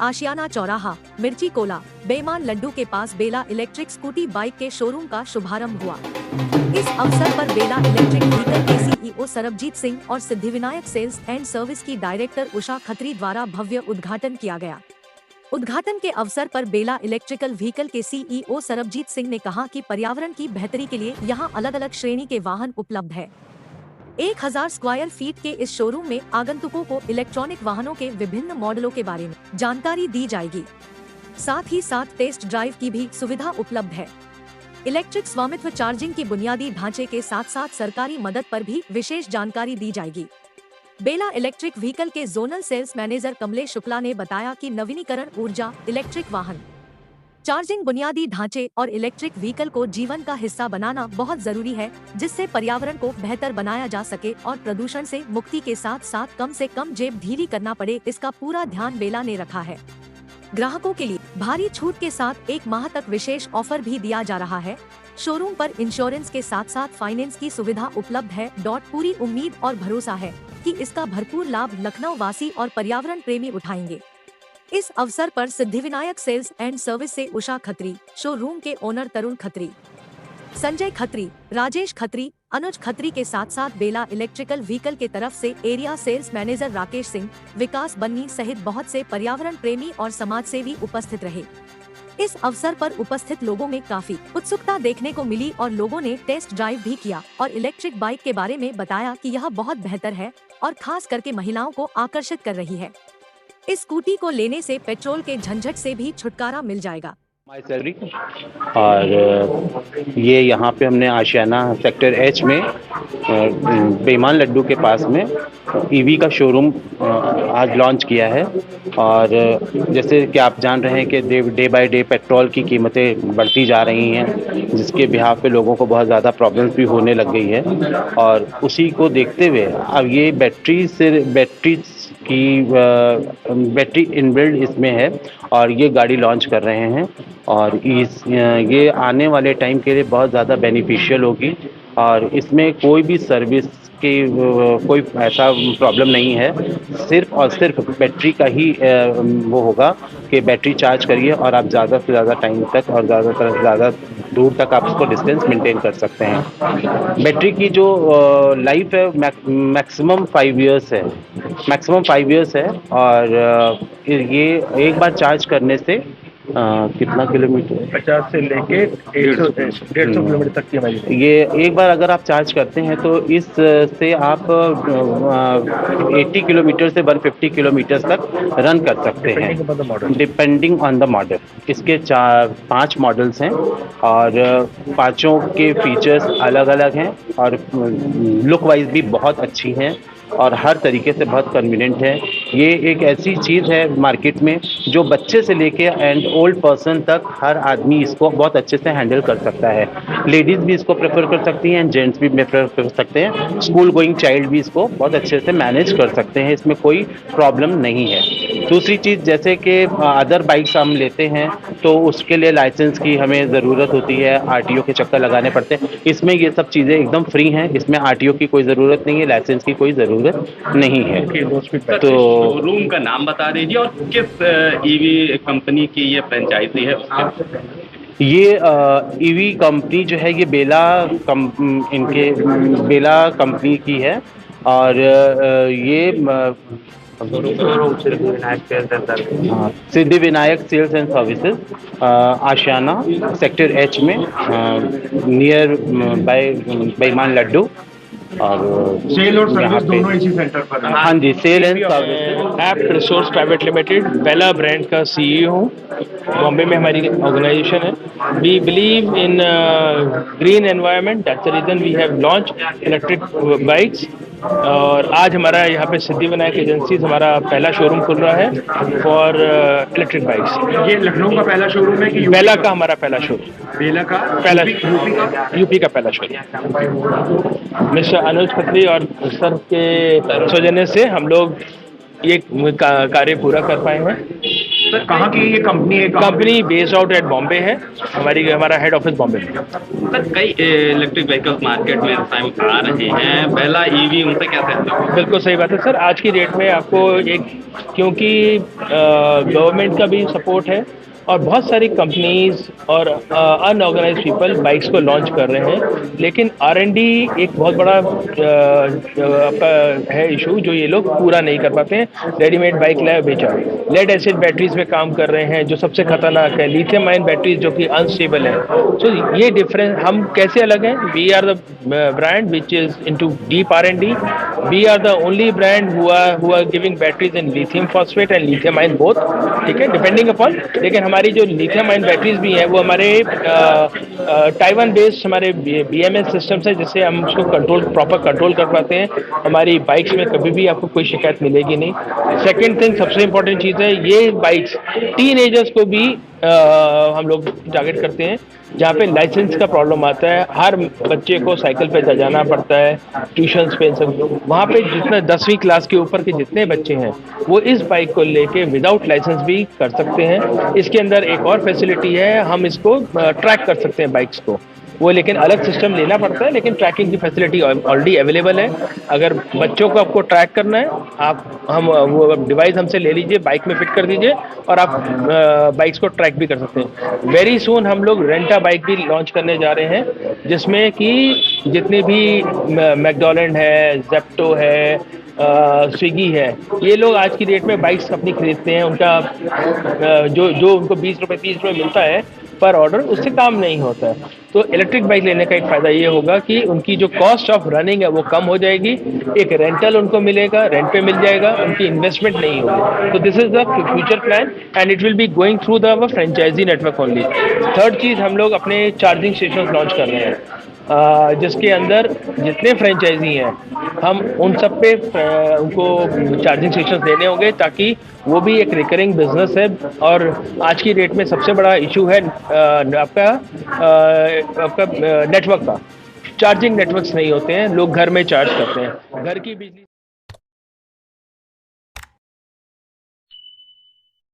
आशियाना चौराहा, मिर्ची कोला, बेईमान लड्डू के पास बेला इलेक्ट्रिक स्कूटी बाइक के शोरूम का शुभारंभ हुआ। इस अवसर पर बेला इलेक्ट्रिक व्हीकल के सीईओ सरबजीत सिंह और सिद्धिविनायक सेल्स एंड सर्विस की डायरेक्टर उषा खत्री द्वारा भव्य उद्घाटन किया गया। उद्घाटन के अवसर पर बेला इलेक्ट्रिकल व्हीकल के सीईओ सरबजीत सिंह ने कहा कि पर्यावरण की बेहतरी के लिए यहां अलग अलग श्रेणी के वाहन उपलब्ध है। 1000 स्क्वायर फीट के इस शोरूम में आगंतुकों को इलेक्ट्रॉनिक वाहनों के विभिन्न मॉडलों के बारे में जानकारी दी जाएगी। साथ ही साथ टेस्ट ड्राइव की भी सुविधा उपलब्ध है। इलेक्ट्रिक स्वामित्व चार्जिंग की बुनियादी ढांचे के साथ साथ सरकारी मदद पर भी विशेष जानकारी दी जाएगी। बेला इलेक्ट्रिक व्हीकल के zonal sales manager Kamlesh Shukla ने बताया कि नवीनीकरण ऊर्जा, इलेक्ट्रिक वाहन चार्जिंग, बुनियादी ढांचे और इलेक्ट्रिक व्हीकल को जीवन का हिस्सा बनाना बहुत जरूरी है, जिससे पर्यावरण को बेहतर बनाया जा सके और प्रदूषण से मुक्ति के साथ साथ कम से कम जेब ढीली करना पड़े। इसका पूरा ध्यान बेला ने रखा है। ग्राहकों के लिए भारी छूट के साथ 1 माह तक विशेष ऑफर भी दिया जा रहा है। शोरूम पर इंश्योरेंस के साथ साथ फाइनेंस की सुविधा उपलब्ध है। पूरी उम्मीद और भरोसा है कि इसका भरपूर लाभ लखनऊ वासी और पर्यावरण प्रेमी उठाएंगे। इस अवसर पर सिद्धिविनायक सेल्स एंड सर्विस से उषा खत्री, शोरूम के ओनर तरुण खत्री, संजय खत्री, राजेश खत्री, अनुज खत्री के साथ साथ बेला इलेक्ट्रिकल व्हीकल के तरफ से area sales manager Rakesh Singh, Vikas Banni सहित बहुत से पर्यावरण प्रेमी और समाज सेवी उपस्थित रहे। इस अवसर पर उपस्थित लोगों में काफी उत्सुकता देखने को मिली और लोगों ने टेस्ट ड्राइव भी किया और इलेक्ट्रिक बाइक के बारे में बताया कि यह बहुत बेहतर है और खास करके महिलाओं को आकर्षित कर रही है। इस स्कूटी को लेने से पेट्रोल के झंझट से भी छुटकारा मिल जाएगा। सैलरी और ये यहाँ पे हमने आशियाना सेक्टर एच में बेईमान लड्डू के पास में ईवी का शोरूम आज लॉन्च किया है। और जैसे कि आप जान रहे हैं कि डे बाय डे पेट्रोल की कीमतें बढ़ती जा रही हैं, जिसके बिहाफ पे लोगों को बहुत ज़्यादा प्रॉब्लम्स भी होने लग गई है। और उसी को देखते हुए अब ये बैटरी इनबिल्ड इसमें है और ये गाड़ी लॉन्च कर रहे हैं। और ये आने वाले टाइम के लिए बहुत ज़्यादा बेनिफिशियल होगी और इसमें कोई भी सर्विस की कोई ऐसा प्रॉब्लम नहीं है। सिर्फ और सिर्फ बैटरी का ही वो होगा कि बैटरी चार्ज करिए और आप ज़्यादा से ज़्यादा टाइम तक और ज़्यादा दूर तक आप उसको डिस्टेंस मेंटेन कर सकते हैं। बैटरी की जो लाइफ है मैक्सिमम 5 इयर्स है, और ये एक बार चार्ज करने से कितना किलोमीटर, 50 से लेके 150 किलोमीटर तक की हमारी। ये एक बार अगर आप चार्ज करते हैं तो इस से आप 80 किलोमीटर से 150 किलोमीटर तक रन कर सकते हैं, डिपेंडिंग ऑन द मॉडल। इसके 5 मॉडल्स हैं और पांचों के फीचर्स अलग अलग हैं और लुक वाइज भी बहुत अच्छी हैं और हर तरीके से बहुत कन्वीनियंट है। ये एक ऐसी चीज़ है मार्केट में जो बच्चे से लेके एंड ओल्ड पर्सन तक हर आदमी इसको बहुत अच्छे से हैंडल कर सकता है। लेडीज़ भी इसको प्रेफर कर सकती हैं, जेंट्स भी प्रेफर कर सकते हैं, स्कूल गोइंग चाइल्ड भी इसको बहुत अच्छे से मैनेज कर सकते हैं। इसमें कोई प्रॉब्लम नहीं है। दूसरी चीज़, जैसे कि अदर बाइक्स हम लेते हैं तो उसके लिए लाइसेंस की हमें ज़रूरत होती है, RTO के चक्कर लगाने पड़ते हैं। इसमें ये सब चीज़ें एकदम फ्री हैं, इसमें RTO की कोई ज़रूरत नहीं है, लाइसेंस की कोई ज़रूरत नहीं है। तो शोरूम का नाम बता दीजिए और किस ईवी कंपनी की ये फ्रेंचाइजी है उसके। ये ईवी कंपनी जो है ये बेला कंपनी की है और ये Siddhivinayak sales and services Ashiana sector H में नियर बाय बेईमान लड्डू। और सेल और सर्विस दोनों इसी सेंटर पर है। हाँ जी, sale and service. Apt resource private limited Bela brand का CEO हूँ। बॉम्बे में हमारी ऑर्गेनाइजेशन है। We believe in green environment, that's the reason we have launch electric bikes. और आज हमारा यहाँ पे सिद्धिविनायक एजेंसीज हमारा पहला शोरूम खुल रहा है फॉर इलेक्ट्रिक बाइक्स। ये लखनऊ का पहला शोरूम है कि बेला का हमारा पहला शोरूम, बेला का पहला यूपी का पहला शोरूम। मिस्टर अनुज खत्री और सर के सौजन्य से हम लोग ये कार्य पूरा कर पाए हैं। सर कहाँ की ये कंपनी है? Company based out at Bombay है, हमारा हेड ऑफिस बॉम्बे में। सर कई इलेक्ट्रिक व्हीकल्स मार्केट में इस टाइम आ रहे हैं, बेला ईवी उनसे कैसे? बिल्कुल सही बात है सर। आज की डेट में आपको क्योंकि गवर्नमेंट का भी सपोर्ट है और बहुत सारी कंपनीज और अनऑर्गेनाइज पीपल बाइक्स को लॉन्च कर रहे हैं, लेकिन R&D एक बहुत बड़ा आपका है इशू जो ये लोग पूरा नहीं कर पाते हैं। रेडीमेड बाइक लाए बेचा, लेड एसिड बैटरीज पे काम कर रहे हैं जो सबसे खतरनाक है, लिथियम आयन बैटरीज जो कि अनस्टेबल है। तो ये डिफरेंस, हम कैसे अलग हैं? We are the brand which is into deep R&D। We are the only brand who are giving batteries in lithium phosphate and lithium ion both, ठीक है, डिपेंडिंग अपॉन। लेकिन हमारी जो लिथियम आयन बैटरीज भी हैं वो हमारे ताइवान बेस्ड हमारे BMS सिस्टम्स है, जिससे हम उसको प्रॉपर कंट्रोल कर पाते हैं। हमारी बाइक्स में कभी भी आपको कोई शिकायत मिलेगी नहीं। सेकेंड थिंग, सबसे इम्पोर्टेंट चीज़ है, ये बाइक्स टीनेजर्स को भी हम लोग टारगेट करते हैं, जहाँ पे लाइसेंस का प्रॉब्लम आता है। हर बच्चे को साइकिल पे जाना पड़ता है, ट्यूशन्स पे, सब वहाँ पे जितने 10वीं क्लास के ऊपर के जितने बच्चे हैं वो इस बाइक को लेके विदाउट लाइसेंस भी कर सकते हैं। इसके अंदर एक और फैसिलिटी है, हम इसको ट्रैक कर सकते हैं बाइक्स को, वो लेकिन अलग सिस्टम लेना पड़ता है, लेकिन ट्रैकिंग की फैसिलिटी ऑलरेडी अवेलेबल है। अगर बच्चों को आपको ट्रैक करना है, वो डिवाइस हमसे ले लीजिए, बाइक में फिट कर दीजिए और आप बाइक्स को ट्रैक भी कर सकते हैं। वेरी सून हम लोग रेंटा बाइक भी लॉन्च करने जा रहे हैं, जिसमें कि जितने भी मैकडॉनल्ड है, जेप्टो है, स्विगी है, ये लोग आज की डेट में बाइक्स अपनी खरीदते हैं। उनका जो उनको 20 रुपये 30 रुपये मिलता है पर ऑर्डर, उससे काम नहीं होता है। तो इलेक्ट्रिक बाइक लेने का एक फ़ायदा ये होगा कि उनकी जो कॉस्ट ऑफ रनिंग है वो कम हो जाएगी, एक रेंटल उनको मिलेगा, रेंट पे मिल जाएगा, उनकी इन्वेस्टमेंट नहीं होगी। तो this is the future plan and it will be going through the franchise network only. Third चीज़, हम लोग अपने चार्जिंग स्टेशन लॉन्च कर रहे हैं, जिसके अंदर जितने फ्रेंचाइजी हैं हम उन सब पे उनको चार्जिंग स्टेशन देने होंगे, ताकि वो भी एक रिकरिंग बिजनेस है। और आज की डेट में सबसे बड़ा इशू है आपका नेटवर्क का। चार्जिंग नेटवर्क्स नहीं होते हैं, लोग घर में चार्ज करते हैं, घर की बिजली